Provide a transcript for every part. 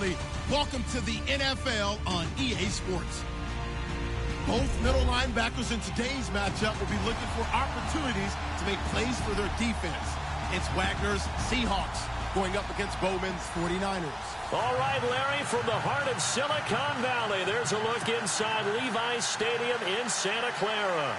family. Welcome to the NFL on EA Sports. Both middle linebackers in today's matchup will be looking for opportunities to make plays for their defense. It's Wagner's Seahawks going up against Bowman's 49ers. All right, Larry, from the heart of Silicon Valley, there's a look inside Levi's Stadium in Santa Clara.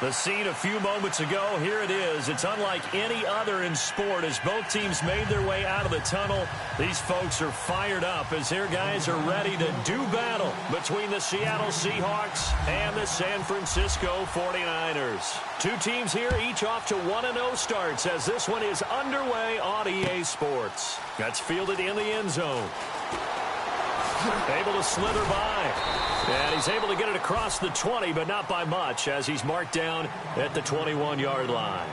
The scene a few moments ago, here it is. It's unlike any other in sport as both teams made their way out of the tunnel. These folks are fired up as their guys are ready to do battle between the Seattle Seahawks and the San Francisco 49ers. Two teams here, each off to 1-0 starts as this one is underway on EA Sports. That's fielded in the end zone. Able to slither by. And he's able to get it across the 20, but not by much as he's marked down at the 21-yard line.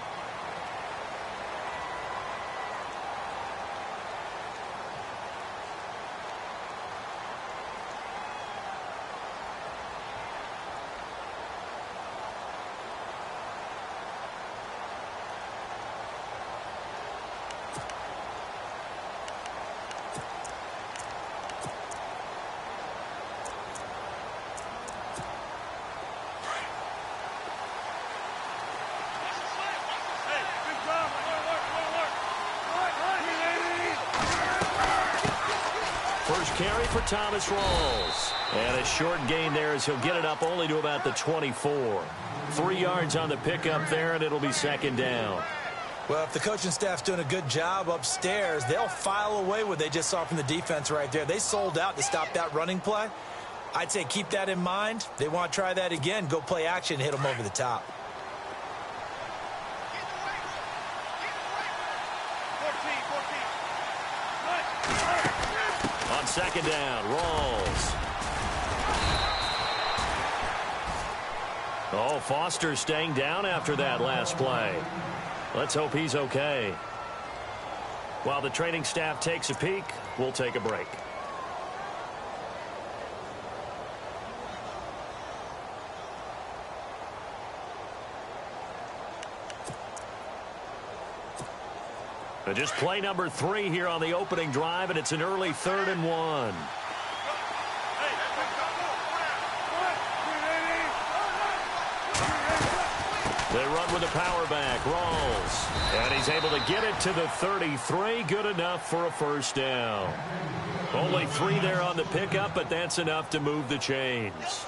First carry for Thomas Rawls. And a short gain there as he'll get it up only to about the 24. 3 yards on the pickup there, and it'll be second down. Well, if the coaching staff's doing a good job upstairs, they'll file away what they just saw from the defense right there. They sold out to stop that running play. I'd say keep that in mind. They want to try that again. Go play action, hit them over the top. On second down, Rawls. Oh, Foster staying down after that last play. Let's hope he's okay. While the training staff takes a peek, we'll take a break. Just play number 3 here on the opening drive, and it's an early 3rd and 1. They run with the power back, Rawls. And he's able to get it to the 33. Good enough for a first down. Only 3 there on the pickup, but that's enough to move the chains.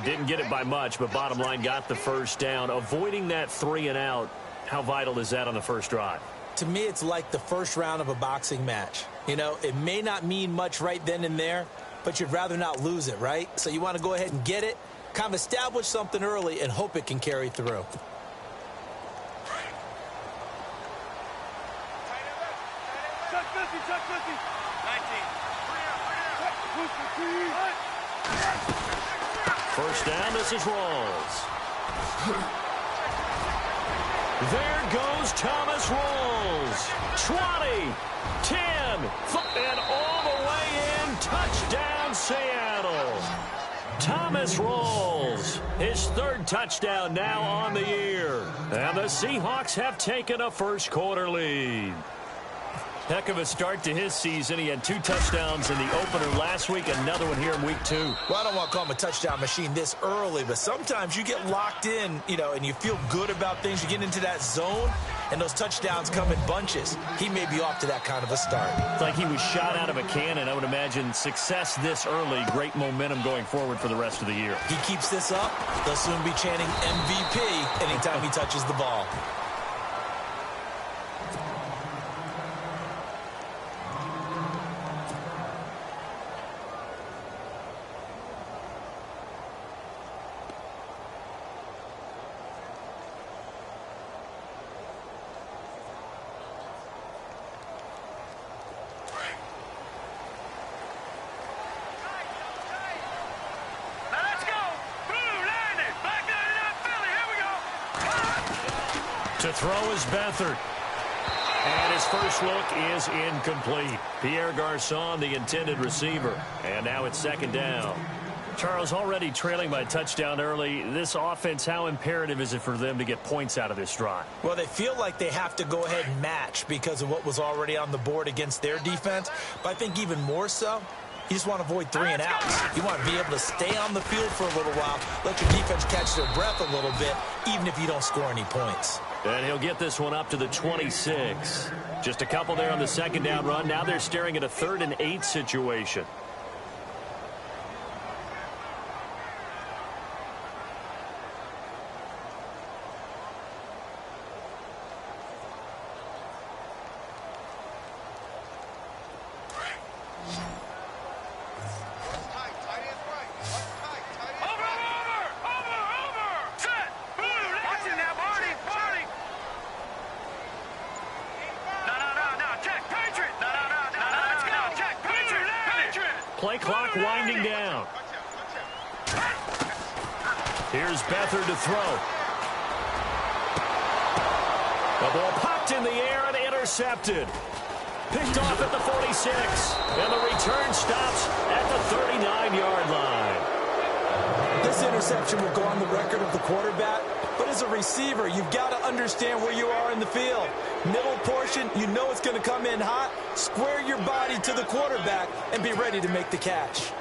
Didn't get it by much, but bottom line got the first down. Avoiding that 3 and out, how vital is that on the first drive? To me, it's like the first round of a boxing match. You know, it may not mean much right then and there, but you'd rather not lose it, right? So you want to go ahead and get it, kind of establish something early, and hope it can carry through. First down, this is Rawls. There goes Thomas Rawls. 20, 10, and all the way in. Touchdown, Seattle. Thomas Rawls, his 3rd touchdown now on the year. And the Seahawks have taken a first quarter lead. Heck of a start to his season. He had 2 touchdowns in the opener last week, another one here in week 2. Well, I don't want to call him a touchdown machine this early, but sometimes you get locked in, you know, and you feel good about things. You get into that zone, and those touchdowns come in bunches. He may be off to that kind of a start. It's like he was shot out of a cannon. I would imagine success this early, great momentum going forward for the rest of the year. He keeps this up, they'll soon be chanting MVP anytime he touches the ball. To throw is Beathard. And his first look is incomplete. Pierre Garçon, the intended receiver. And now it's second down. Charles, already trailing by a touchdown early. This offense, how imperative is it for them to get points out of this drive? Well, they feel like they have to go ahead and match because of what was already on the board against their defense. But I think even more so, You just want to avoid 3 and outs. You want to be able to stay on the field for a little while, let your defense catch their breath a little bit, even if you don't score any points. And he'll get this one up to the 26. Just a couple there on the second down run. Now they're staring at a 3rd and 8 situation. Play clock winding down. Here's Beathard to throw. The ball popped in the air and intercepted. Picked off at the 46. And the return stops at the 39-yard line. This interception will go on the record of the quarterback. But as a receiver, you've got to understand where you are in the field. Middle portion, you know it's going to come in hot. Square your body to the quarterback and be ready to make the catch.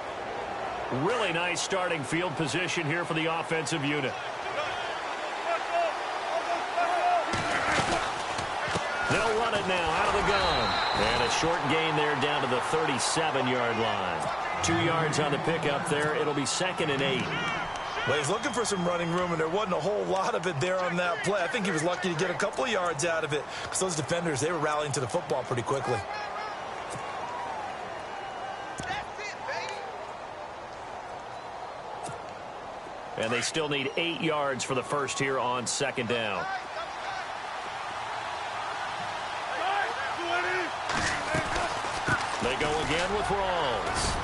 Really nice starting field position here for the offensive unit. They'll run it now out of the gun. And a short gain there down to the 37-yard line. 2 yards on the pickup there. It'll be 2nd and 8. Well, he's looking for some running room, and there wasn't a whole lot of it there on that play. I think he was lucky to get a couple of yards out of it because those defenders, they were rallying to the football pretty quickly. And they still need 8 yards for the first here on 2nd down. They go again with Rawls.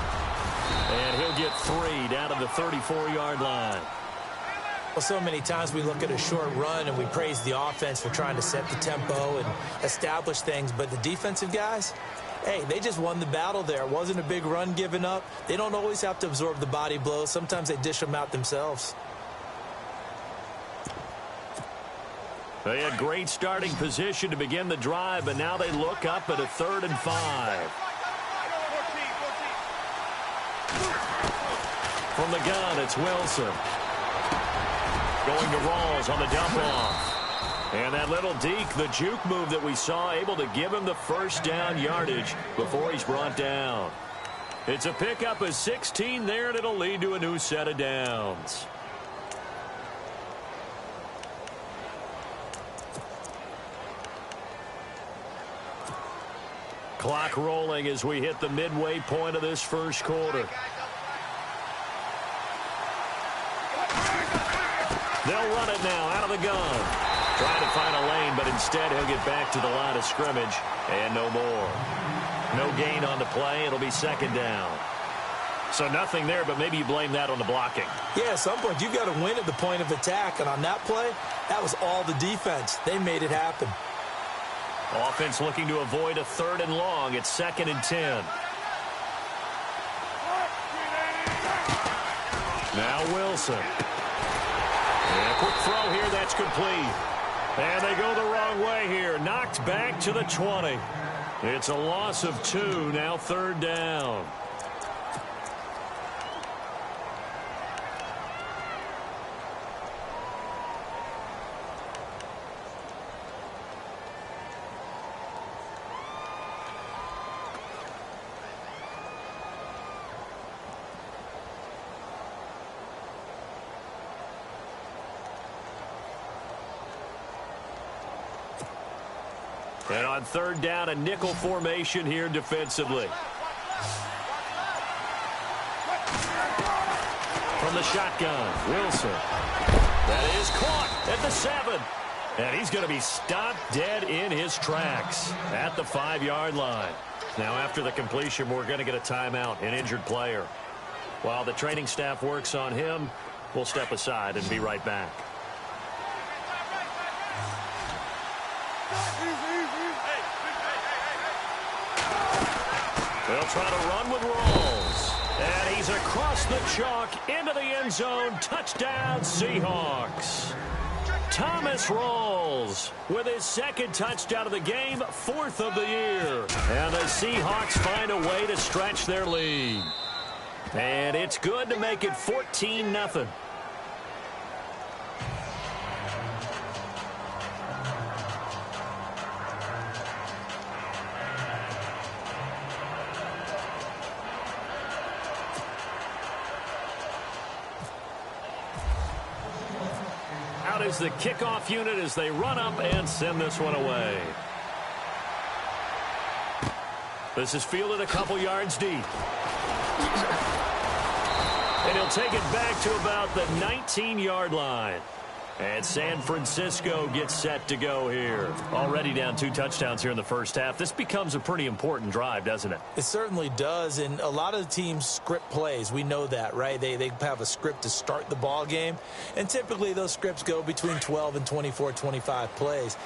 And he'll get 3 down to the 34-yard line. Well, so many times we look at a short run and we praise the offense for trying to set the tempo and establish things. But the defensive guys, hey, they just won the battle there. It wasn't a big run given up. They don't always have to absorb the body blows. Sometimes they dish them out themselves. They had great starting position to begin the drive, but now they look up at a 3rd and 5. From the gun, it's Wilson. Going to Rawls on the dump-off. And that little deke, the juke move that we saw, able to give him the first down yardage before he's brought down. It's a pickup of 16 there, and it'll lead to a new set of downs. Clock rolling as we hit the midway point of this first quarter. They'll run it now out of the gun. Trying to find a lane, but instead he'll get back to the line of scrimmage. And no more. No gain on the play. It'll be 2nd down. So nothing there, but maybe you blame that on the blocking. Yeah, at some point you've got to win at the point of attack. And on that play, that was all the defense. They made it happen. Offense looking to avoid a 3rd and long. It's 2nd and 10. Now Wilson. And a quick throw here, that's complete. And they go the wrong way here. Knocked back to the 20. It's a loss of 2, now 3rd down. And on 3rd down, a nickel formation here defensively. From the shotgun, Wilson. That is caught at the 7. And he's going to be stopped dead in his tracks at the 5-yard line. Now, after the completion, we're going to get a timeout, an injured player. While the training staff works on him, we'll step aside and be right back. They'll try to run with Rawls. And he's across the chalk into the end zone. Touchdown, Seahawks. Thomas rolls with his second touchdown of the game, 4th of the year. And the Seahawks find a way to stretch their lead. And it's good to make it 14-0. Out is the kickoff unit as they run up and send this one away. This is fielded a couple yards deep. And he'll take it back to about the 19-yard line. And San Francisco gets set to go here. Already down 2 touchdowns here in the first half. This becomes a pretty important drive, doesn't it? It certainly does, and a lot of the teams script plays. We know that, right? They have a script to start the ball game, and typically those scripts go between 12 and 24, 25 plays.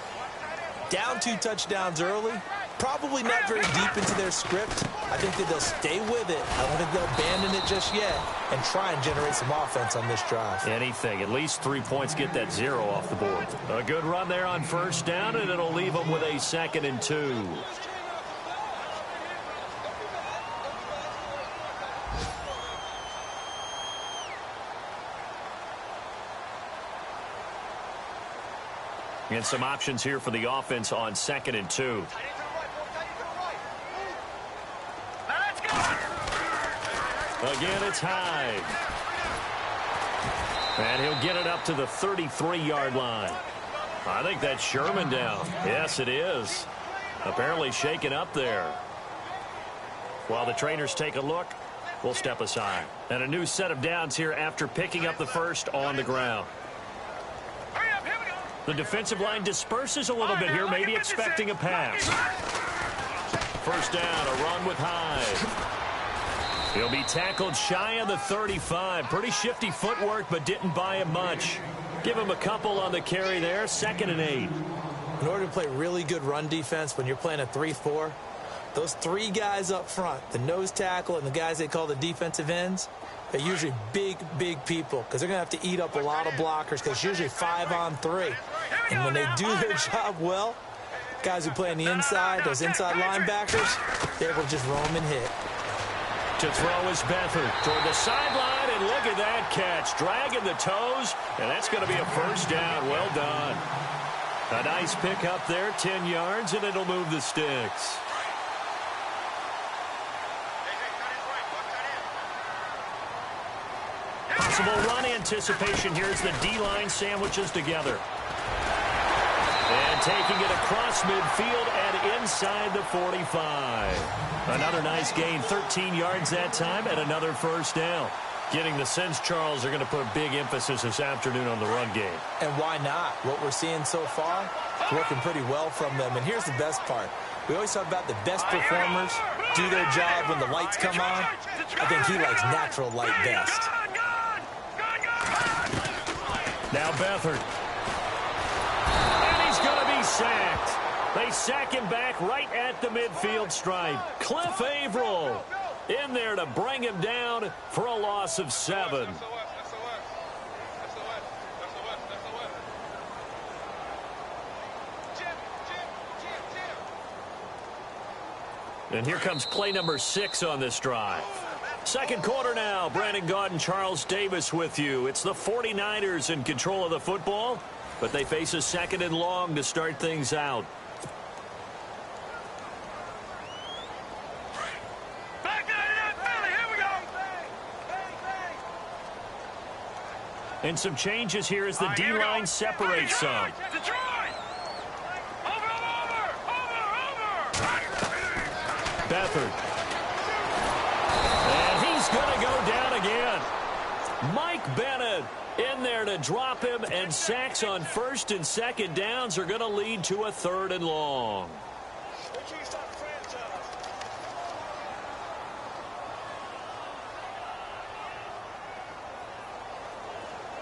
Down 2 touchdowns early, probably not very deep into their script. I think that they'll stay with it. I don't think they'll abandon it just yet and try and generate some offense on this drive. Anything. At least 3 points, get that 0 off the board. A good run there on first down, and it'll leave them with a 2nd and 2. And some options here for the offense on 2nd and 2. Again, it's Hyde. And he'll get it up to the 33-yard line. I think that's Sherman down. Yes, it is. Apparently shaken up there. While the trainers take a look, we'll step aside. And a new set of downs here after picking up the first on the ground. The defensive line disperses a little bit here, maybe expecting a pass. First down, a run with Hyde. He'll be tackled shy of the 35. Pretty shifty footwork, but didn't buy him much. Give him a couple on the carry there, 2nd and 8. In order to play really good run defense when you're playing a 3-4, those 3 guys up front, the nose tackle and the guys they call the defensive ends, they're usually big people because they're going to have to eat up a lot of blockers because it's usually 5-on-3. And when they do their job well, guys who play on the inside, those inside linebackers, they're able to just roam and hit. To throw is Beathard toward the sideline, and look at that catch. Dragging the toes, and that's going to be a first down. Well done. A nice pick up there, 10 yards, and it'll move the sticks. Possible run anticipation here as the D-line sandwiches together. And taking it across midfield and inside the 45. Another nice gain, 13 yards that time, and another first down. Getting the sense, Charles, are going to put a big emphasis this afternoon on the run game. And why not? What we're seeing so far, working pretty well from them. And here's the best part. We always talk about the best performers do their job when the lights come on. I think he likes natural light best. Now Beathard. And he's going to be sacked. They sack him back right at the midfield stripe. Cliff Averill in there to bring him down for a loss of 7. And here comes play number 6 on this drive. Second quarter now. Brandon Gaudin, Charles Davis with you. It's the 49ers in control of the football, but they face a 2nd and long to start things out. And some changes here as the D-line separates some. Beathard. And he's going to go down again. Mike Bennett in there to drop him, and sacks on 1st and 2nd downs are going to lead to a 3rd and long.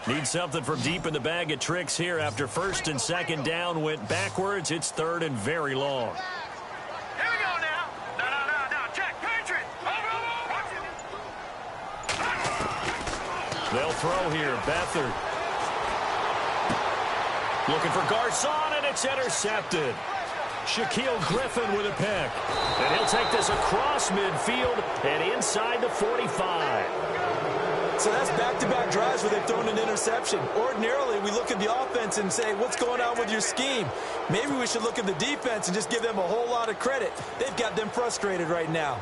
Need something from deep in the bag of tricks here after 1st and 2nd down went backwards. It's 3rd and very long. Here we go now. No. Check. Patriot. They'll throw here. Beathard. Looking for Garcon, and it's intercepted. Shaquille Griffin with a pick. And he'll take this across midfield and inside the 45. So that's back-to-back drives where they've thrown an interception. Ordinarily, we look at the offense and say, what's going on with your scheme? Maybe we should look at the defense and just give them a whole lot of credit. They've got them frustrated right now.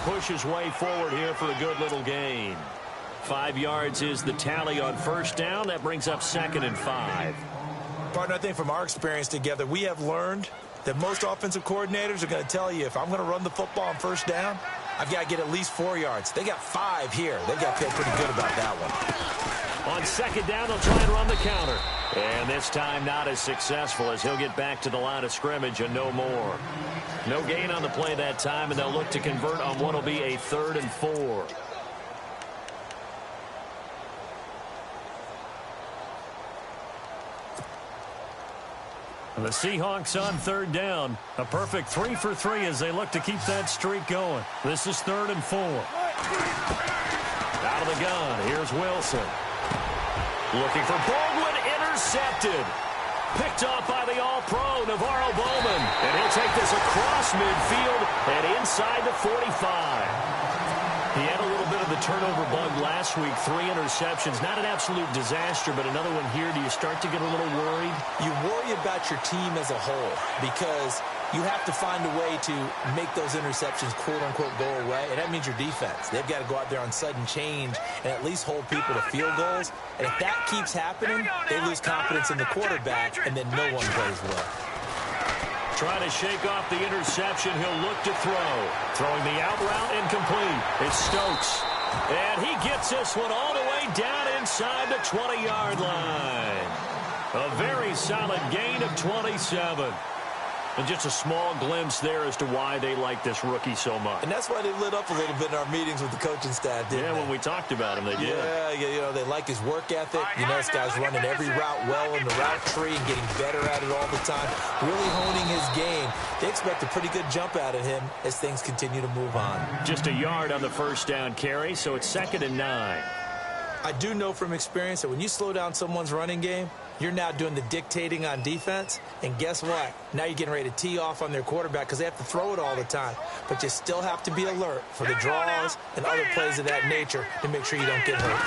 Push his way forward here for a good little gain. 5 yards is the tally on first down. That brings up 2nd and 5. Partner, I think from our experience together, we have learned that most offensive coordinators are going to tell you, if I'm going to run the football on first down, I've got to get at least 4 yards. They got 5 here. They've got to feel pretty good about that one. On 2nd down, they'll try and run the counter. And this time not as successful, as he'll get back to the line of scrimmage and no more. No gain on the play that time, and they'll look to convert on what will be a 3rd and 4. And the Seahawks on 3rd down. A perfect 3 for 3 as they look to keep that streak going. This is 3rd and 4. Out of the gun, here's Wilson. Looking for Baldwin, intercepted. Picked off by the All-Pro, Navarro Bowman. And he'll take this across midfield and inside the 45. He had a little bit of the turnover bug last week. 3 interceptions. Not an absolute disaster, but another one here. Do you start to get a little worried? You worry about your team as a whole because you have to find a way to make those interceptions, quote-unquote, go away. And that means your defense. They've got to go out there on sudden change and at least hold people to field goals. And if that keeps happening, they lose confidence in the quarterback, and then no one plays well. Trying to shake off the interception. He'll look to throw. Throwing the out route incomplete. It's Stokes. And he gets this one all the way down inside the 20-yard line. A very solid gain of 27. And just a small glimpse there as to why they like this rookie so much. And that's why they lit up a little bit in our meetings with the coaching staff, didn't they? When we talked about him, they did. Yeah, you know, they like his work ethic. You know, this guy's running every route well in the route tree and getting better at it all the time, really honing his game. They expect a pretty good jump out of him as things continue to move on. Just a yard on the first down carry, so it's 2nd and 9. I do know from experience that when you slow down someone's running game, you're now doing the dictating on defense, and guess what? Now you're getting ready to tee off on their quarterback because they have to throw it all the time. But you still have to be alert for the draws and other plays of that nature to make sure you don't get hurt.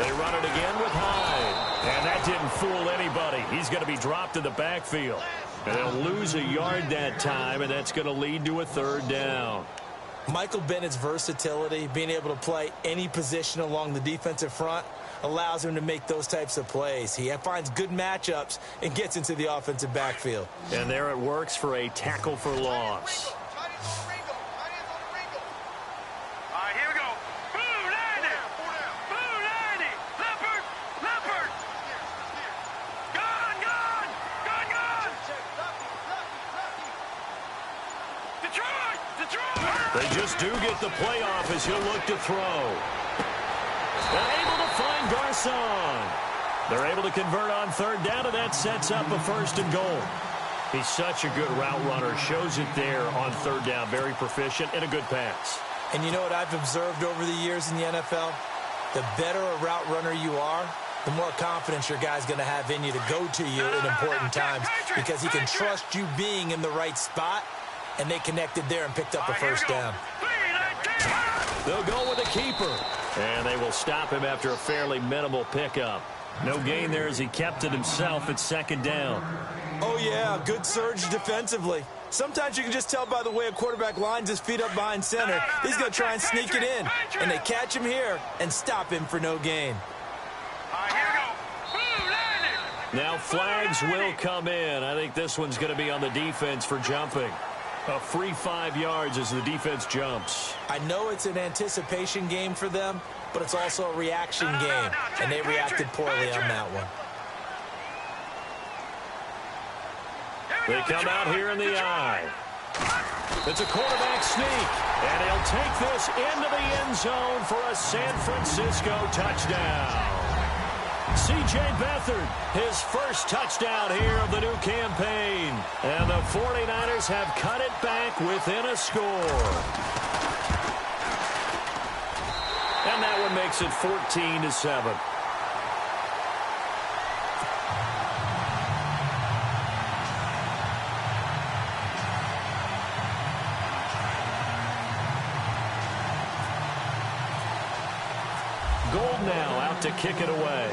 They run it again with Hyde, and that didn't fool anybody. He's going to be dropped in the backfield. And they'll lose a yard that time, and that's going to lead to a 3rd down. Michael Bennett's versatility, being able to play any position along the defensive front, allows him to make those types of plays. He finds good matchups and gets into the offensive backfield. And there it works for a tackle for loss. All right, here we go. Boom, 90. Boom, 90. Leopard, Leopard. Gone. Detroit. They just do get the playoff as he'll look to throw. And able to find Garcon. They're able to convert on 3rd down, and that sets up a 1st and goal. He's such a good route runner. Shows it there on 3rd down. Very proficient and a good pass. And you know what I've observed over the years in the NFL? The better a route runner you are, the more confidence your guy's going to have in you to go to you in important times because he can trust you being in the right spot, and they connected there and picked up a 1st down. They'll go with a keeper. And they will stop him after a fairly minimal pickup. No gain there as he kept it himself at 2nd down. Oh, yeah, good surge defensively. Sometimes you can just tell by the way a quarterback lines his feet up behind center. He's going to try and sneak it in. And they catch him here and stop him for no gain. Now flags will come in. I think this one's going to be on the defense for jumping. A free 5 yards as the defense jumps. I know it's an anticipation game for them, but it's also a reaction game, and they reacted poorly on that one. They come out here in the I. It's a quarterback sneak, and he'll take this into the end zone for a San Francisco touchdown. C.J. Beathard, his first touchdown here of the new campaign. And the 49ers have cut it back within a score. And that one makes it 14-7. Gold now out to kick it away.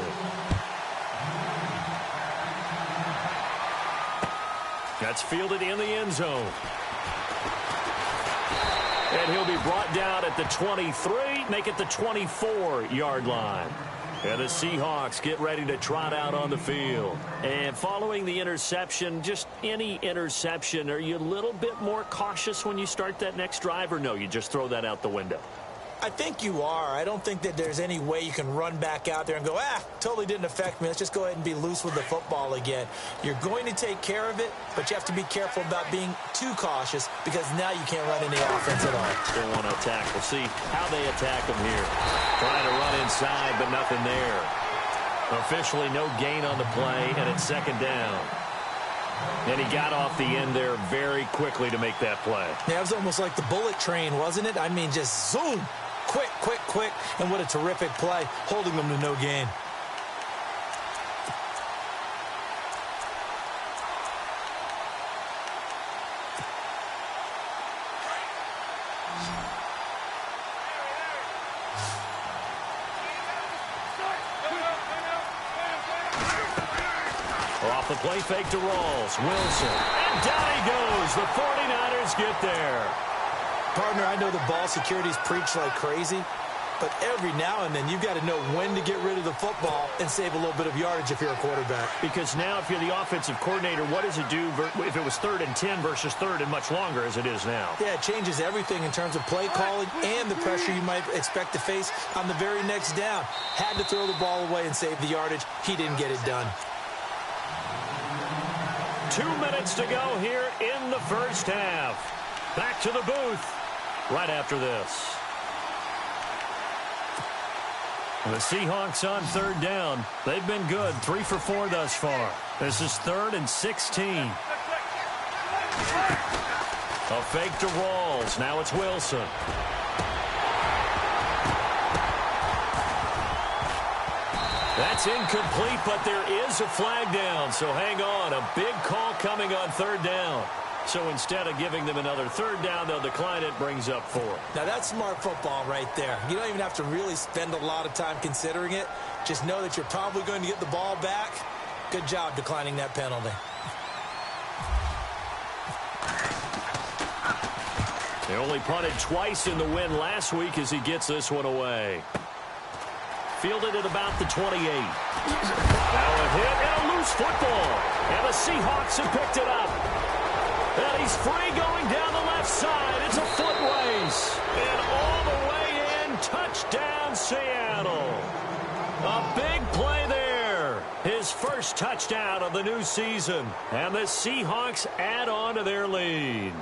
That's fielded in the end zone. And he'll be brought down at the 23, make it the 24-yard line. And the Seahawks get ready to trot out on the field. And following the interception, just any interception, are you a little bit more cautious when you start that next drive, or no, you just throw that out the window? I think you are. I don't think that there's any way you can run back out there and go, totally didn't affect me. Let's just go ahead and be loose with the football again. You're going to take care of it, but you have to be careful about being too cautious because now you can't run any offense at all. Still want to attack. We'll see how they attack them here. Trying to run inside, but nothing there. Officially no gain on the play, and it's second down. And he got off the end there very quickly to make that play. Yeah, it was almost like the bullet train, wasn't it? I mean, just zoom. Quick, quick, quick. And what a terrific play, holding them to no gain. Off the play fake to Rawls. Wilson. And down he goes. The 49ers get there. Partner, I know the ball security's preached like crazy, but every now and then you've got to know when to get rid of the football and save a little bit of yardage if you're a quarterback. Because now if you're the offensive coordinator, what does it do if it was 3rd and 10 versus 3rd and much longer as it is now? Yeah, it changes everything in terms of play calling and the pressure you might expect to face on the very next down. Had to throw the ball away and save the yardage. He didn't get it done. 2 minutes to go here in the first half. Back to the booth right after this. The Seahawks on 3rd down. They've been good, 3 for 4 thus far. This is 3rd and 16. A fake to Rawls. Now it's Wilson. That's incomplete, but there is a flag down, so hang on. A big call coming on 3rd down. So instead of giving them another 3rd down, they'll decline it, brings up 4. Now, that's smart football right there. You don't even have to really spend a lot of time considering it. Just know that you're probably going to get the ball back. Good job declining that penalty. They only punted twice in the win last week as he gets this one away. Fielded at about the 28. Now a hit and a loose football. And the Seahawks have picked it up. And he's free going down the left side. It's a foot race. And all the way in, touchdown Seattle. A big play there. His first touchdown of the new season. And the Seahawks add on to their lead.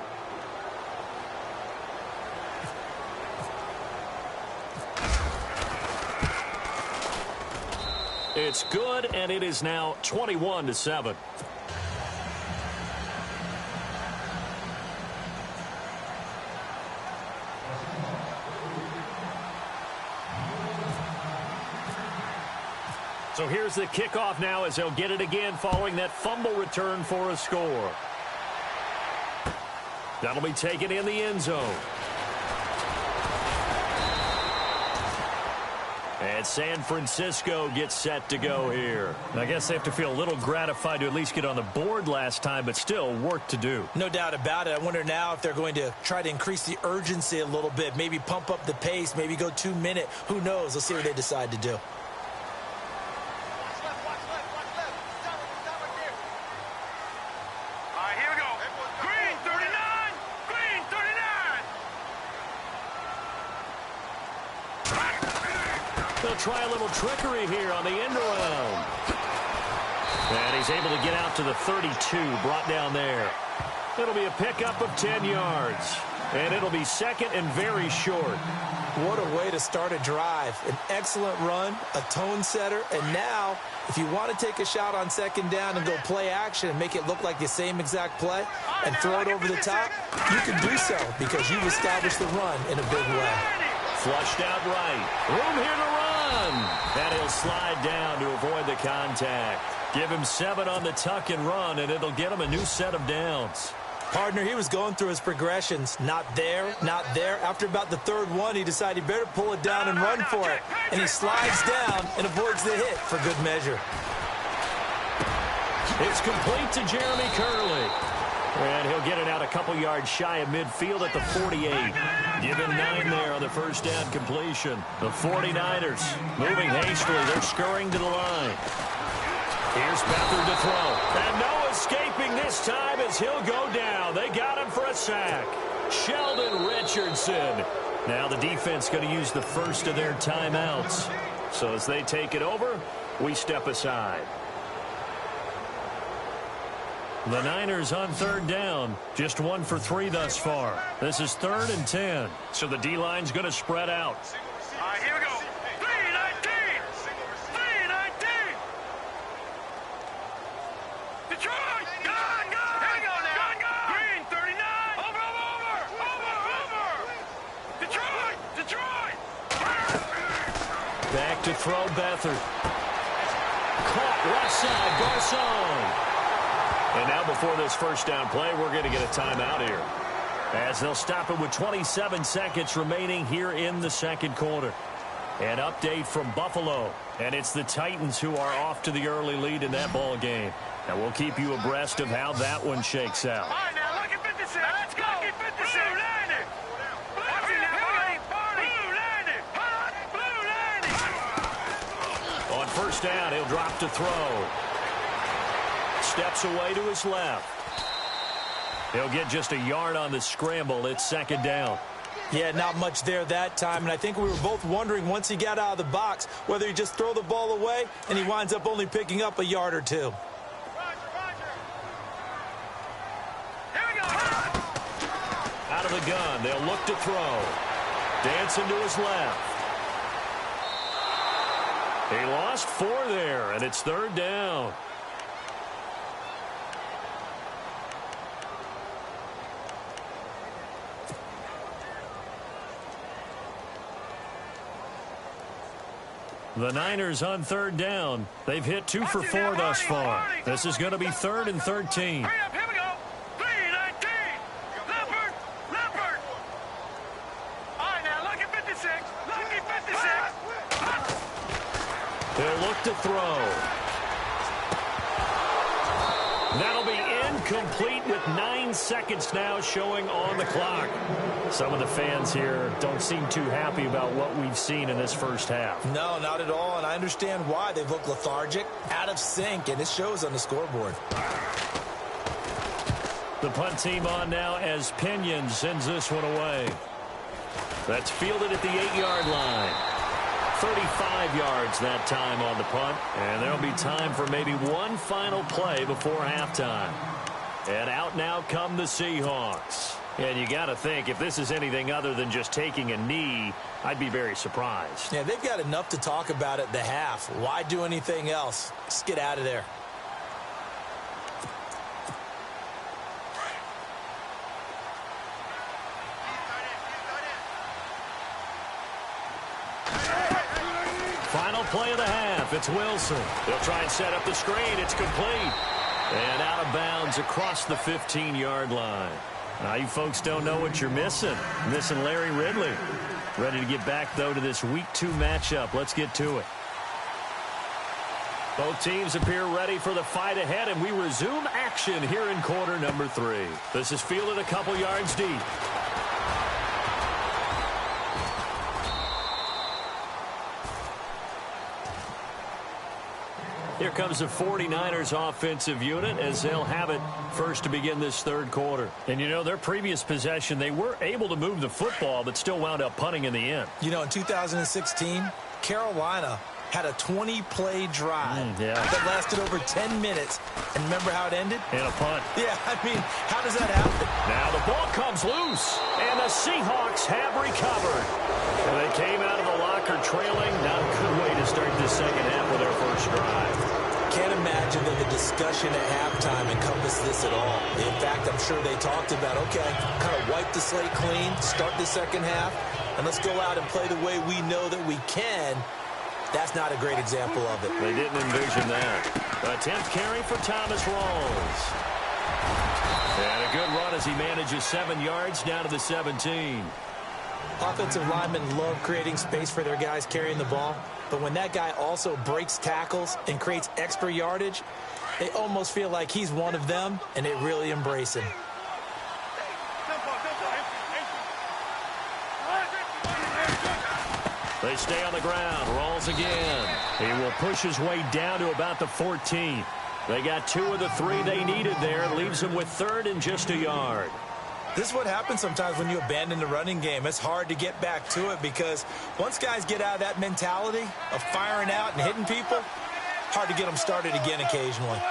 It's good, and it is now 21-7. So here's the kickoff now as they'll get it again following that fumble return for a score. That'll be taken in the end zone. And San Francisco gets set to go here. I guess they have to feel a little gratified to at least get on the board last time, but still work to do. No doubt about it. I wonder now if they're going to try to increase the urgency a little bit, maybe pump up the pace, maybe go 2-minute. Who knows? Let's see what they decide to do. They'll try a little trickery here on the end around. And he's able to get out to the 32, brought down there. It'll be a pickup of 10 yards. And it'll be second and very short. What a way to start a drive. An excellent run, a tone setter, and now, if you want to take a shot on second down and go play action and make it look like the same exact play and throw it over the top, you can do so because you've established the run in a big way. Flushed out right. Room here to run. And he'll slide down to avoid the contact. Give him 7 on the tuck and run, and it'll get him a new set of downs. Partner, he was going through his progressions. Not there, not there. After about the third one, he decided he better pull it down and run for it. And he slides down and avoids the hit for good measure. It's complete to Jeremy Curley. And he'll get it out a couple yards shy of midfield at the 48. Give him 9 there on the first down completion. The 49ers moving hastily. They're scurrying to the line. Here's Beathard to throw. And no escaping this time as he'll go down. They got him for a sack. Sheldon Richardson. Now the defense going to use the first of their timeouts. So as they take it over, we step aside. The Niners on third down. Just 1 for 3 thus far. This is 3rd and 10. So the D-line's going to spread out. All right, here we go. 3-19. 3-19. Detroit. Gun. Here we go now. Green, 39. Over. Detroit. Back to throw Beathard. Caught left side. Garcon. And now before this first down play, we're going to get a timeout here. As they'll stop it with 27 seconds remaining here in the second quarter. An update from Buffalo. And it's the Titans who are off to the early lead in that ball game. And we'll keep you abreast of how that one shakes out. All right, now look at 56. Let's go. Look at 56. Blue landing. On first down, he'll drop to throw. Steps away to his left. He'll get just a yard on the scramble. It's second down. Yeah, not much there that time, and I think we were both wondering once he got out of the box whether he'd just throw the ball away, and he winds up only picking up a yard or 2. Roger. Here we go. Out of the gun, they'll look to throw. Dancing to his left. He lost 4 there, and it's third down. The Niners on third down. They've hit 2 for 4 thus far. This is going to be 3rd and 13. Hurry up, here we go. 3-19. Leopard. All right, now look at 56. Look at 56. They'll look to throw. That'll be incomplete with 9 seconds now showing on the clock. Some of the fans here don't seem too happy about what we've seen in this first half. No, not at all, and I understand why. They've looked lethargic, out of sync, and it shows on the scoreboard. The punt team on now as Pinion sends this one away. That's fielded at the 8-yard line. 35 yards that time on the punt, and there'll be time for maybe one final play before halftime. And out now come the Seahawks. And you got to think, if this is anything other than just taking a knee, I'd be very surprised. Yeah, they've got enough to talk about at the half. Why do anything else? Just get out of there. Final play of the half. It's Wilson. They'll try and set up the screen. It's complete. And out of bounds across the 15-yard line. Now, you folks don't know what you're missing. Missing Larry Ridley. Ready to get back, though, to this Week 2 matchup. Let's get to it. Both teams appear ready for the fight ahead, and we resume action here in quarter number 3. This is fielded a couple yards deep. Here comes the 49ers offensive unit as they'll have it first to begin this third quarter. And, you know, their previous possession, they were able to move the football but still wound up punting in the end. You know, in 2016, Carolina had a 20-play drive that lasted over 10 minutes. And remember how it ended? And a punt. Yeah, I mean, how does that happen? Now the ball comes loose, and the Seahawks have recovered. And they came out of the locker trailing. Not a good way to start the second half of their first drive. Can't imagine that the discussion at halftime encompassed this at all. In fact, I'm sure they talked about, okay, kind of wipe the slate clean, start the second half, and let's go out and play the way we know that we can. That's not a great example of it. They didn't envision that. Attempt carry for Thomas Rawls. And a good run as he manages 7 yards down to the 17. Offensive linemen love creating space for their guys carrying the ball. But when that guy also breaks tackles and creates extra yardage, they almost feel like he's one of them, and they really embrace him. They stay on the ground. Rolls again. He will push his way down to about the 14. They got 2 of the 3 they needed there. Leaves them with 3rd and just a yard. This is what happens sometimes when you abandon the running game. It's hard to get back to it because once guys get out of that mentality of firing out and hitting people, hard to get them started again occasionally. 19.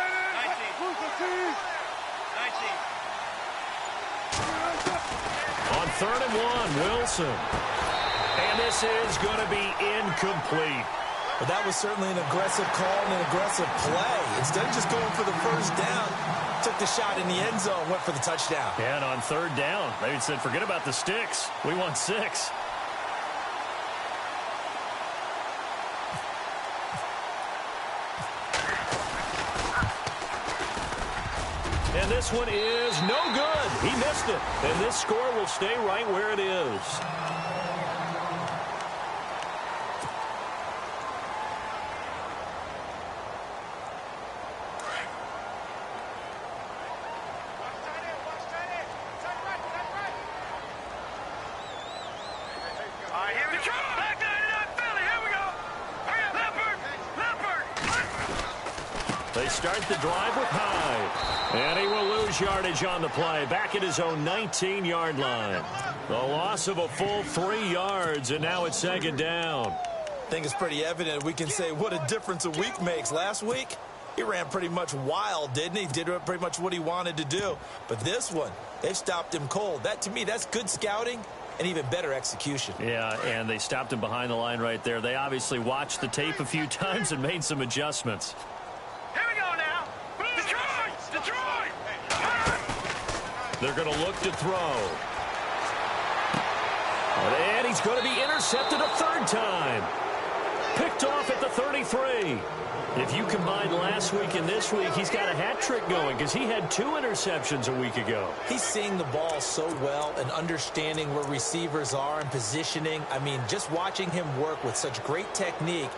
On 3rd and 1, Wilson. And this is going to be incomplete. But that was certainly an aggressive call and an aggressive play. Instead of just going for the first down, took the shot in the end zone, went for the touchdown. And on 3rd down, they said, forget about the sticks. We want 6. And this one is no good. He missed it. And this score will stay right where it is. They start the drive with Hyde. And he will lose yardage on the play. Back at his own 19-yard line. The loss of a full 3 yards, and now it's 2nd down. I think it's pretty evident. We can say what a difference a week makes. Last week, he ran pretty much wild, didn't he? Did pretty much what he wanted to do. But this one, they've stopped him cold. That, to me, that's good scouting and even better execution. Yeah, and they stopped him behind the line right there. They obviously watched the tape a few times and made some adjustments. Here we go now. Detroit! Detroit! They're going to look to throw. And he's going to be intercepted a 3rd time. Picked off at the 33. If you combine last week and this week, he's got a hat trick going because he had 2 interceptions a week ago. He's seeing the ball so well and understanding where receivers are and positioning. I mean, just watching him work with such great technique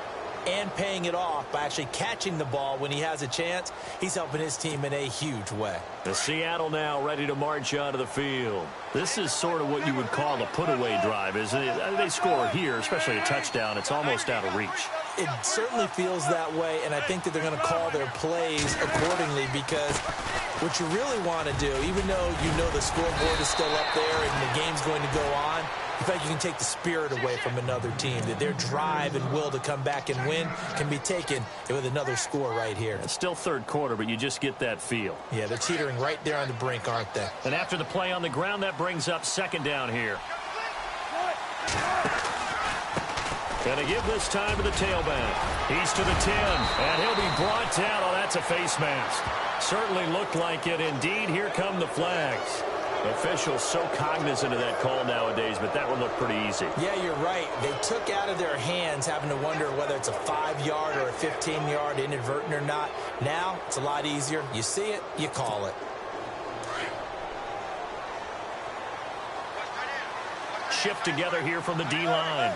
and paying it off by actually catching the ball when he has a chance, he's helping his team in a huge way. The Seattle now ready to march onto the field. This is sort of what you would call a put-away drive, isn't it? They score here, especially a touchdown. It's almost out of reach. It certainly feels that way, and I think that they're going to call their plays accordingly because what you really want to do, even though you know the scoreboard is still up there and the game's going to go on, in fact, you can take the spirit away from another team, that their drive and will to come back and win can be taken with another score right here. It's still 3rd quarter, but you just get that feel. Yeah, they're teetering right there on the brink, aren't they? And after the play on the ground, that brings up 2nd down here. Going to give this time to the tailback. He's to the 10, and he'll be brought down. Oh, that's a face mask. Certainly looked like it. Indeed, here come the flags. Officials so cognizant of that call nowadays, but that one looked pretty easy. Yeah, you're right. They took out of their hands having to wonder whether it's a 5-yard or a 15-yard inadvertent or not. Now, it's a lot easier. You see it, you call it. Shift together here from the D-line.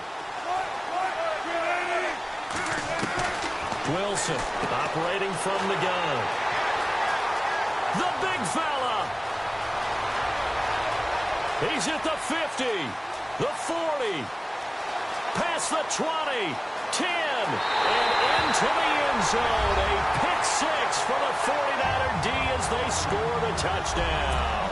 Wilson operating from the gun. The big fella. He's at the 50, the 40, past the 20, 10, and into the end zone. A pick 6 for the 49er D as they score the touchdown.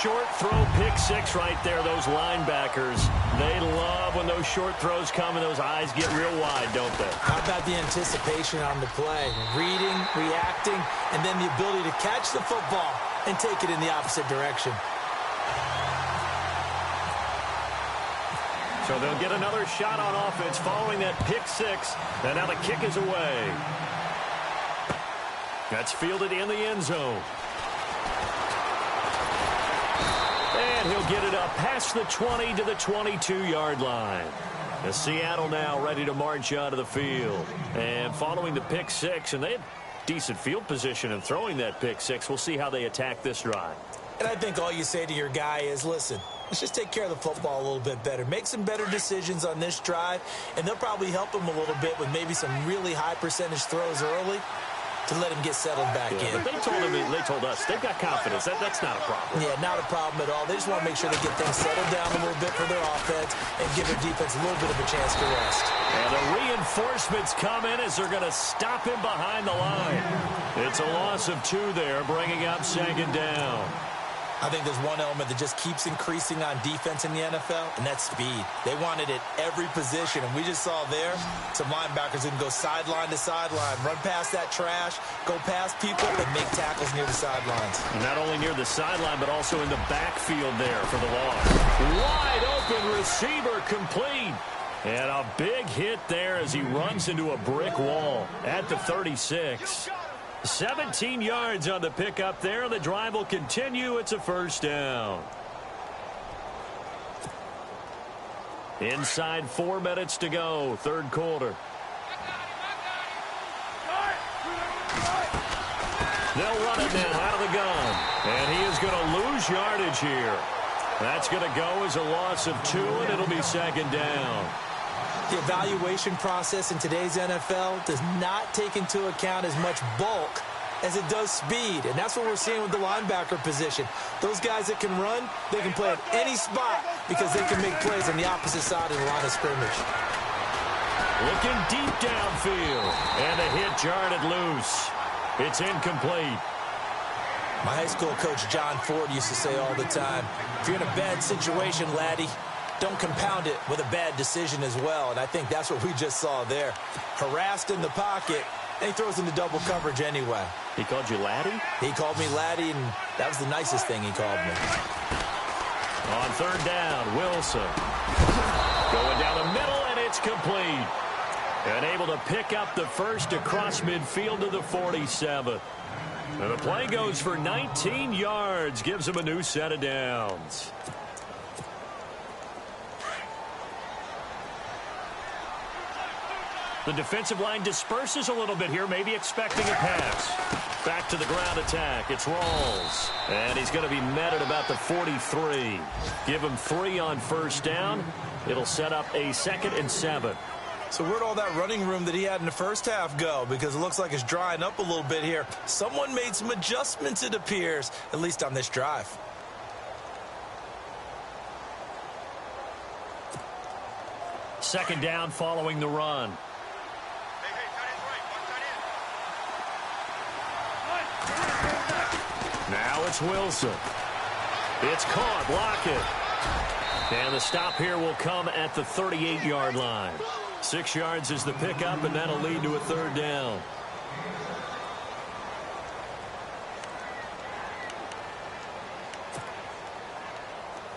short throw pick six right there, those linebackers. They love when those short throws come and those eyes get real wide, don't they? How about the anticipation on the play? Reading, reacting, and then the ability to catch the football and take it in the opposite direction. So they'll get another shot on offense following that pick six. And now the kick is away. That's fielded in the end zone. And he'll get it up past the 20 to the 22-yard line. The Seattle now ready to march out of the field. And following the pick six, and they had decent field position in throwing that pick six. We'll see how they attack this drive. And I think all you say to your guy is, listen, let's just take care of the football a little bit better. Make some better decisions on this drive, and they'll probably help him a little bit with maybe some really high percentage throws early to let him get settled back in. But they told us they've got confidence. That's not a problem. Yeah, not a problem at all. They just want to make sure they get things settled down a little bit for their offense and give their defense a little bit of a chance to rest. And the reinforcements come in as they're going to stop him behind the line. It's a loss of 2 there, bringing up second down. I think there's one element that just keeps increasing on defense in the NFL, and that's speed. They want it at every position, and we just saw there some linebackers who can go sideline to sideline, run past that trash, go past people, and make tackles near the sidelines. Not only near the sideline, but also in the backfield there for the loss. Wide open receiver complete. And a big hit there as he runs into a brick wall at the 36. 17 yards on the pickup there. The drive will continue. It's a first down. Inside 4 minutes to go, third quarter. They'll run it now out of the gun. And he is going to lose yardage here. That's going to go as a loss of 2, and it'll be second down. The evaluation process in today's NFL does not take into account as much bulk as it does speed, and that's what we're seeing with the linebacker position. Those guys that can run, they can play at any spot because they can make plays on the opposite side of the line of scrimmage. Looking deep downfield, and the hit jarred it loose. It's incomplete. My high school coach, John Ford, used to say all the time, if you're in a bad situation, laddie, don't compound it with a bad decision as well. And I think that's what we just saw there. Harassed in the pocket, and he throws into double coverage anyway. He called you laddie? He called me laddie, and that was the nicest thing he called me. On third down, Wilson. Going down the middle, and it's complete. And able to pick up the first across midfield to the 47. And the play goes for 19 yards, gives him a new set of downs. The defensive line disperses a little bit here, maybe expecting a pass. Back to the ground attack. It's Rawls. And he's going to be met at about the 43. Give him 3 on first down. It'll set up a 2nd and 7. So where'd all that running room that he had in the first half go? Because it looks like it's drying up a little bit here. Someone made some adjustments, it appears, at least on this drive. Second down following the run. Now it's Wilson. It's caught. Lockett. And the stop here will come at the 38-yard line. 6 yards is the pickup, and that'll lead to a third down.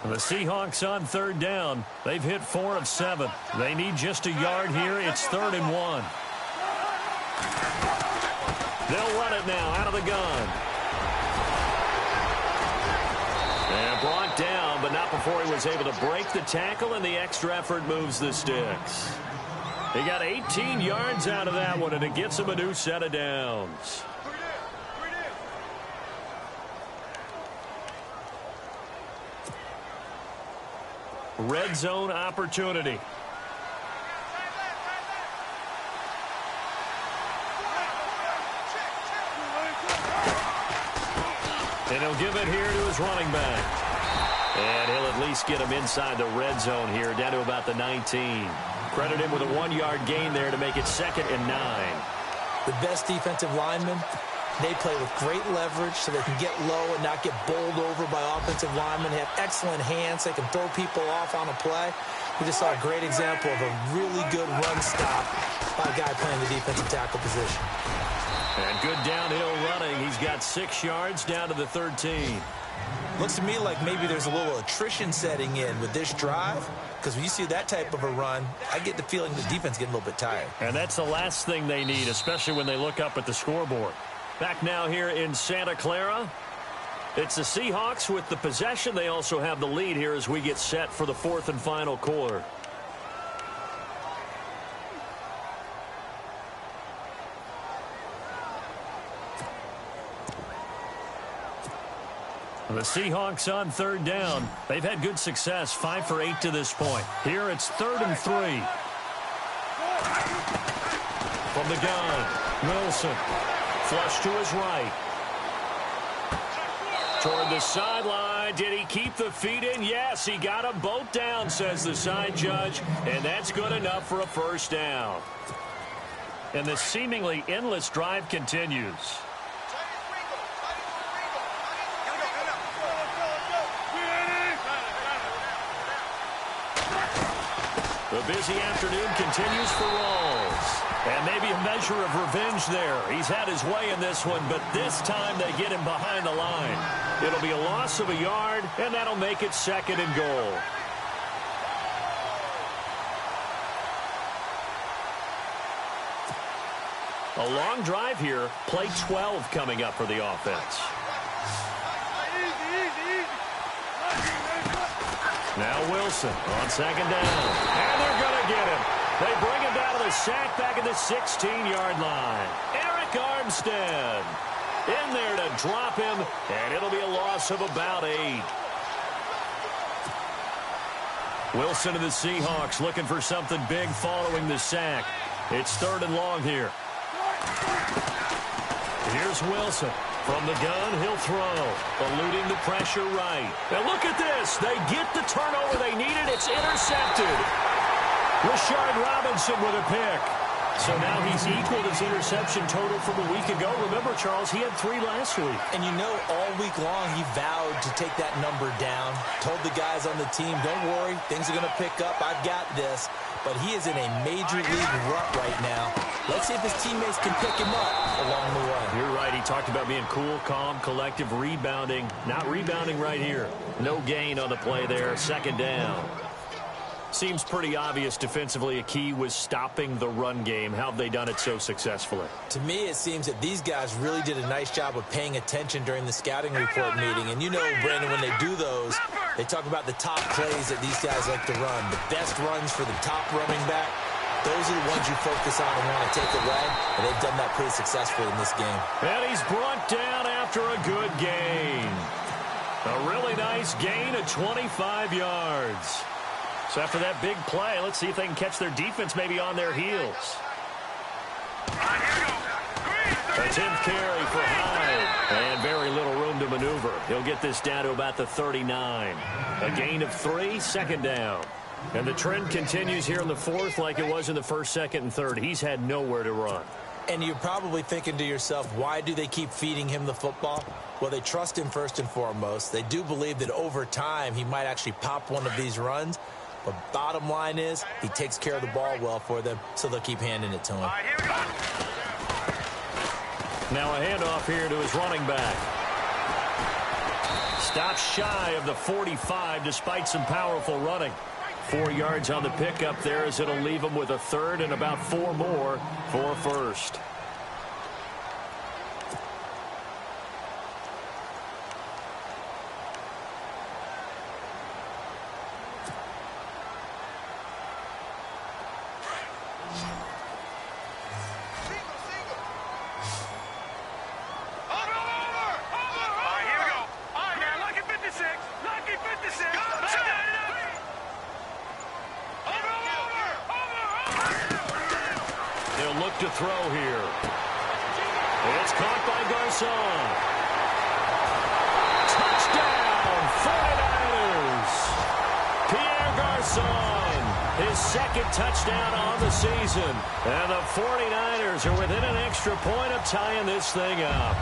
The Seahawks on third down. They've hit 4 of 7. They need just a yard here. It's 3rd and 1. They'll run it now out of the gun. And brought down, but not before he was able to break the tackle, and the extra effort moves the sticks. He got 18 yards out of that one, and it gets him a new set of downs. Red zone opportunity. And he'll give it here to his running back. And he'll at least get him inside the red zone here, down to about the 19. Credit him with a 1-yard gain there to make it 2nd and 9. The best defensive lineman They play with great leverage so they can get low and not get bowled over by offensive linemen. They have excellent hands. They can throw people off on a play. We just saw a great example of a really good run stop by a guy playing the defensive tackle position. And good downhill running. He's got 6 yards down to the 13. Looks to me like maybe there's a little attrition setting in with this drive, because when you see that type of a run, I get the feeling the defense getting a little bit tired. And that's the last thing they need, especially when they look up at the scoreboard. Back now here in Santa Clara. It's the Seahawks with the possession. They also have the lead here as we get set for the 4th and final quarter. The Seahawks on 3rd down. They've had good success, 5 for 8 to this point. Here it's 3rd and 3. From the gun, Wilson. Flush to his right. Toward the sideline. Did he keep the feet in? Yes, he got them both down, says the side judge. And that's good enough for a 1st down. And the seemingly endless drive continues. The busy afternoon continues for Rawls. And maybe a measure of revenge there. He's had his way in this one, but this time they get him behind the line. It'll be a loss of a yard, and that'll make it 2nd and goal. A long drive here. Play 12 coming up for the offense. Now Wilson on 2nd down. And they're going to get him. They bring him down to the sack back at the 16-yard line. Eric Armstead in there to drop him, and it'll be a loss of about 8. Wilson and the Seahawks looking for something big following the sack. It's 3rd and long here. Here's Wilson. From the gun, he'll throw. Eluding the pressure right. And look at this. They get the turnover they needed. It's intercepted. Rashard Robinson with a pick. So now he's equaled his interception total from a week ago. Remember, Charles, he had 3 last week. And you know, all week long he vowed to take that number down. Told the guys on the team, don't worry, things are going to pick up. I've got this. But he is in a major league rut right now. Let's see if his teammates can pick him up along the way. You're right. He talked about being cool, calm, collective, rebounding. Not rebounding right here. No gain on the play there. 2nd down. Seems pretty obvious defensively a key was stopping the run game. How have they done it so successfully? To me, it seems that these guys really did a nice job of paying attention during the scouting report meeting. And you know, Brandon, when they do those, they talk about the top plays that these guys like to run. The best runs for the top running back. Those are the ones you focus on and want to take away. And they've done that pretty successfully in this game. And he's brought down after a good gain. A really nice gain of 25 yards. So after that big play, let's see if they can catch their defense maybe on their heels. A 10th carry for Hyde. And very little room to maneuver. He'll get this down to about the 39. A gain of 3, 2nd down. And the trend continues here in the 4th like it was in the 1st, 2nd, and 3rd. He's had nowhere to run. And you're probably thinking to yourself, why do they keep feeding him the football? Well, they trust him first and foremost. They do believe that over time he might actually pop one of these runs. But bottom line is he takes care of the ball well for them, so they'll keep handing it to him. Now a handoff here to his running back. Stops shy of the 45 despite some powerful running. 4 yards on the pickup there as it'll leave him with a 3rd and about 4 more for a 1st. To throw here. It's caught by Garcon. Touchdown, 49ers. Pierre Garcon his second touchdown on the season. And the 49ers are within an extra point of tying this thing up.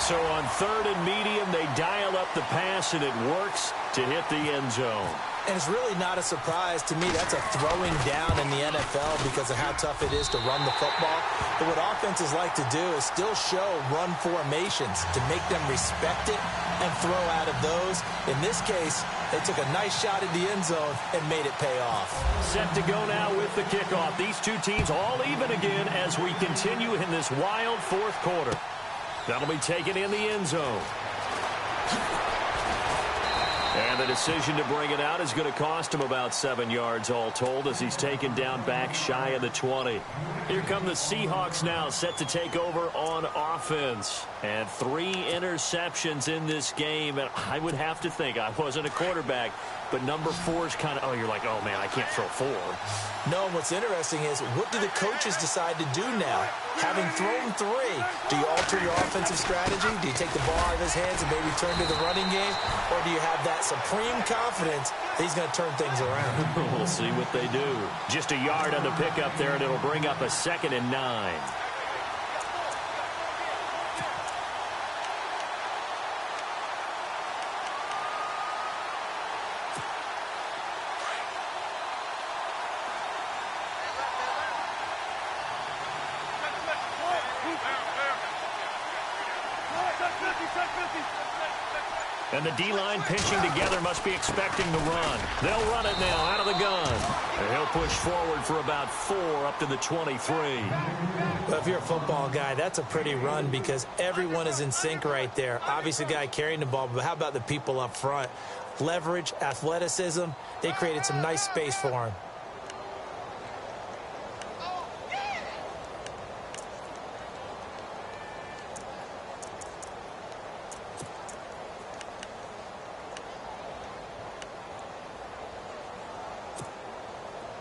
So on 3rd and medium, they dial up the pass, and it works to hit the end zone. And it's really not a surprise to me. That's a throwing down in the NFL because of how tough it is to run the football. But what offenses like to do is still show run formations to make them respect it and throw out of those. In this case, they took a nice shot at the end zone and made it pay off. Set to go now with the kickoff. These two teams all even again as we continue in this wild fourth quarter. That'll be taken in the end zone. And the decision to bring it out is going to cost him about 7 yards all told as he's taken down back shy of the 20. Here come the Seahawks now, set to take over on offense. And 3 interceptions in this game. And I would have to think, I wasn't a quarterback, but number 4 is kind of, oh, you're like, oh, man, I can't throw 4. No, and what's interesting is, what do the coaches decide to do now? Having thrown 3, do you alter your offensive strategy? Do you take the ball out of his hands and maybe turn to the running game? Or do you have that supreme confidence that he's going to turn things around? We'll see what they do. Just a yard on the pickup there, and it'll bring up a 2nd and 9. And the D-line pinching together must be expecting the run. They'll run it now out of the gun. And he'll push forward for about 4 up to the 23. Well, if you're a football guy, that's a pretty run because everyone is in sync right there. Obviously, the guy carrying the ball, but how about the people up front? Leverage, athleticism, they created some nice space for him.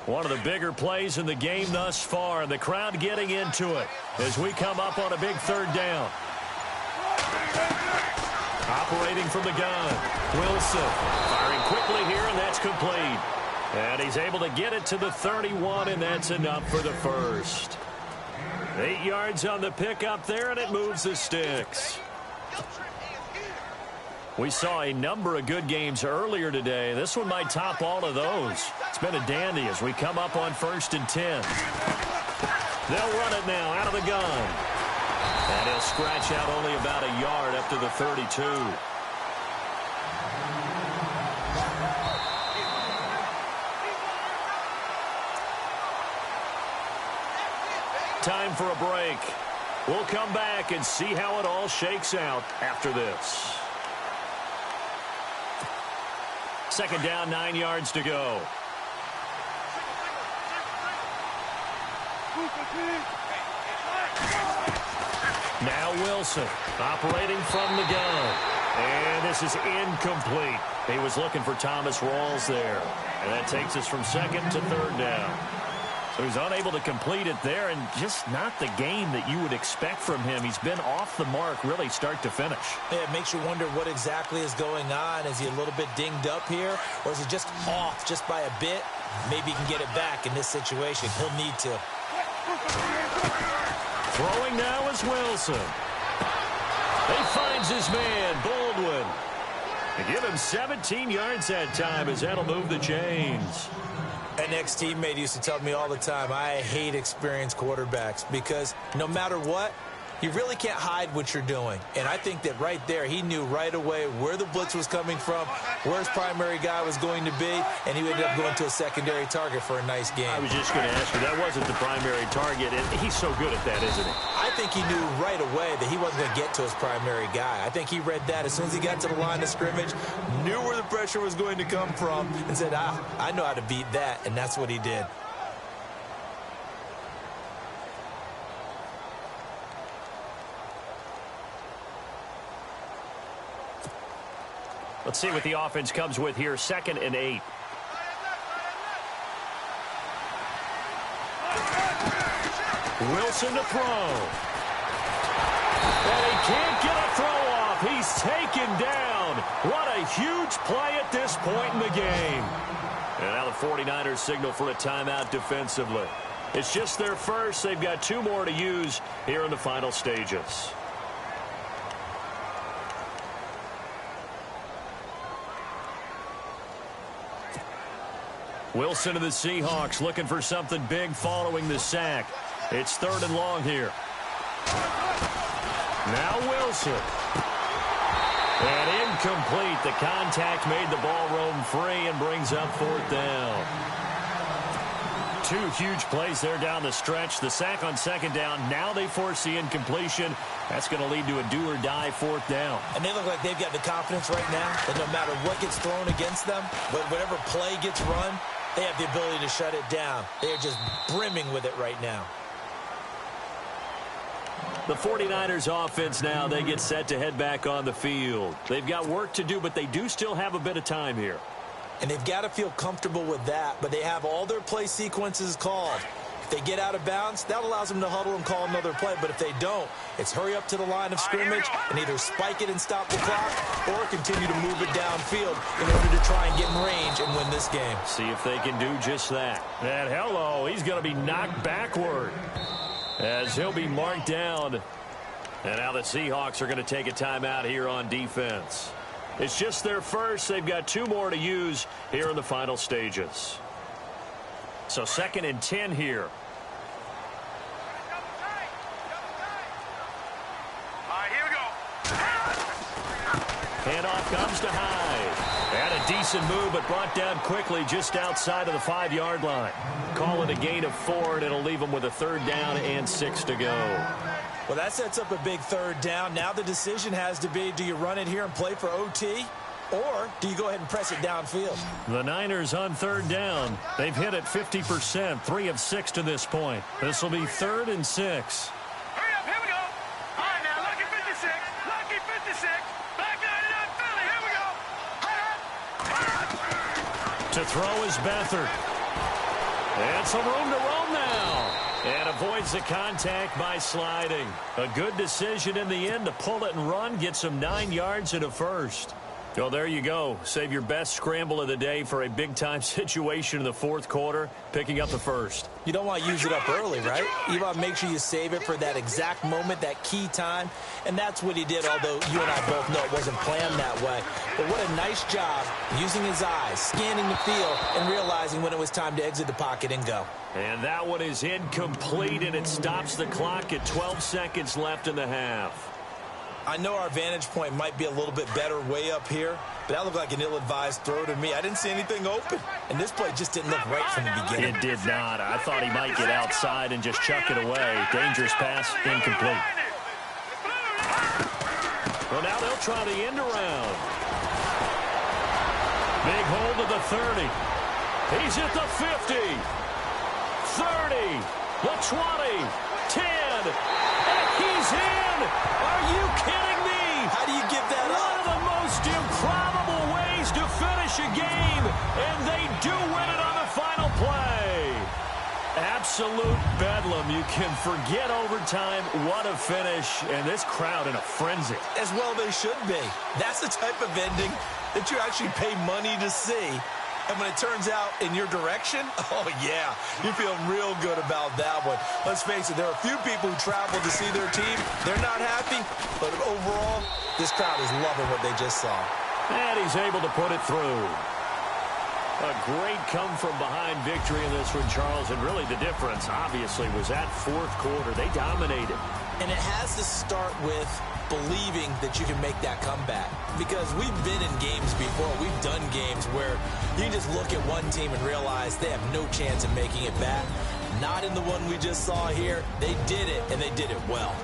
One of the bigger plays in the game thus far, and the crowd getting into it as we come up on a big 3rd down. Operating from the gun, Wilson firing quickly here, and that's complete. And he's able to get it to the 31, and that's enough for the first. 8 yards on the pickup there, and it moves the sticks. We saw a number of good games earlier today. This one might top all of those. It's been a dandy as we come up on 1st and 10. They'll run it now out of the gun. And he'll scratch out only about a yard up to the 32. Time for a break. We'll come back and see how it all shakes out after this. 2nd down, 9 yards to go. Now Wilson operating from the gun. And this is incomplete. He was looking for Thomas Rawls there. And that takes us from 2nd to 3rd down. So he's unable to complete it there, and just not the game that you would expect from him. He's been off the mark really start to finish. Yeah, it makes you wonder what exactly is going on. Is he a little bit dinged up here, or is he just off just by a bit? Maybe he can get it back in this situation. He'll need to. Throwing now is Wilson. He finds his man, Baldwin. They give him 17 yards that time as that'll move the chains. An ex-teammate used to tell me all the time, I hate experienced quarterbacks because no matter what, you really can't hide what you're doing. And I think that right there, he knew right away where the blitz was coming from, where his primary guy was going to be, and he ended up going to a secondary target for a nice game. I was just going to ask you, that wasn't the primary target, and he's so good at that, isn't he? I think he knew right away that he wasn't going to get to his primary guy. I think he read that as soon as he got to the line of scrimmage, knew where the pressure was going to come from, and said, I know how to beat that, and that's what he did. Let's see what the offense comes with here. 2nd and 8. Wilson to throw. And he can't get a throw off. He's taken down. What a huge play at this point in the game. And now the 49ers signal for a timeout defensively. It's just their first. They've got 2 more to use here in the final stages. Wilson of the Seahawks looking for something big following the sack. It's 3rd and long here. Now Wilson. And incomplete. The contact made the ball roam free and brings up 4th down. 2 huge plays there down the stretch. The sack on 2nd down. Now they force the incompletion. That's going to lead to a do-or-die 4th down. And they look like they've got the confidence right now that no matter what gets thrown against them, whatever play gets run, they have the ability to shut it down. They are just brimming with it right now. The 49ers offense now, they get set to head back on the field. They've got work to do, but they do still have a bit of time here. And they've got to feel comfortable with that, but they have all their play sequences called. If they get out of bounds, that allows them to huddle and call another play. But if they don't, it's hurry up to the line of scrimmage and either spike it and stop the clock or continue to move it downfield in order to try and get in range and win this game. See if they can do just that. And hello, he's going to be knocked backward as he'll be marked down. And now the Seahawks are going to take a timeout here on defense. It's just their first. They've got 2 more to use here in the final stages. So 2nd and 10 here. All right, here we go. Handoff comes to Hyde. And a decent move, but brought down quickly just outside of the 5-yard line. Call it a gain of 4, and it'll leave them with a 3rd down and 6 to go. Well, that sets up a big 3rd down. Now the decision has to be, do you run it here and play for OT? Or do you go ahead and press it downfield? The Niners on 3rd down. They've hit it 50%, 3 of 6 to this point. This will be 3rd and 6. Hurry up, here we go. All right, now, lucky 56. Lucky 56. Back 99 Philly, here we go. To throw is Beathard. And some room to roam now. And avoids the contact by sliding. A good decision in the end to pull it and run. Gets him 9 yards and a first. Well, there you go. Save your best scramble of the day for a big-time situation in the 4th quarter, picking up the first. You don't want to use it up early, right? You want to make sure you save it for that exact moment, that key time. And that's what he did, although you and I both know it wasn't planned that way. But what a nice job using his eyes, scanning the field, and realizing when it was time to exit the pocket and go. And that one is incomplete, and it stops the clock at 12 seconds left in the half. I know our vantage point might be a little bit better way up here, but that looked like an ill-advised throw to me. I didn't see anything open, and this play just didn't look right from the beginning. It did not. I thought he might get outside and just chuck it away. Dangerous pass, incomplete. Well, now they'll try the end around. Big hold of the 30. He's at the 50. 30. The 20. 10. And he's in. Are you kidding me? How do you give that up? One of the most improbable ways to finish a game, and they do win it on the final play. Absolute bedlam. You can forget overtime. What a finish, and this crowd in a frenzy. As well they should be. That's the type of ending that you actually pay money to see. And when it turns out in your direction, oh, yeah, you feel real good about that one. Let's face it, there are a few people who travel to see their team. They're not happy, but overall, this crowd is loving what they just saw. And he's able to put it through. A great come-from-behind victory in this one, Charles. And really the difference, obviously, was that 4th quarter. They dominated. And it has to start with believing that you can make that comeback. Because we've been in games before. We've done games where you just look at one team and realize they have no chance of making it back. Not in the one we just saw here. They did it, and they did it well.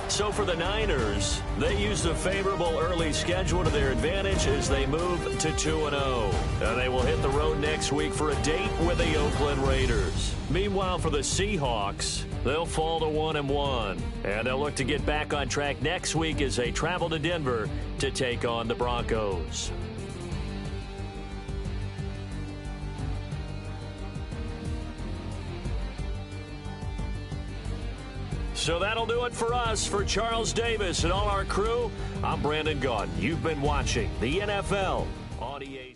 So for the Niners, they used a favorable early schedule to their advantage as they move to 2-0. And they will hit the road next week for a date with the Oakland Raiders. Meanwhile, for the Seahawks, they'll fall to 1-1. And they'll look to get back on track next week as they travel to Denver to take on the Broncos. So that'll do it for us. For Charles Davis and all our crew, I'm Brandon Gaudin. You've been watching the NFL on EA.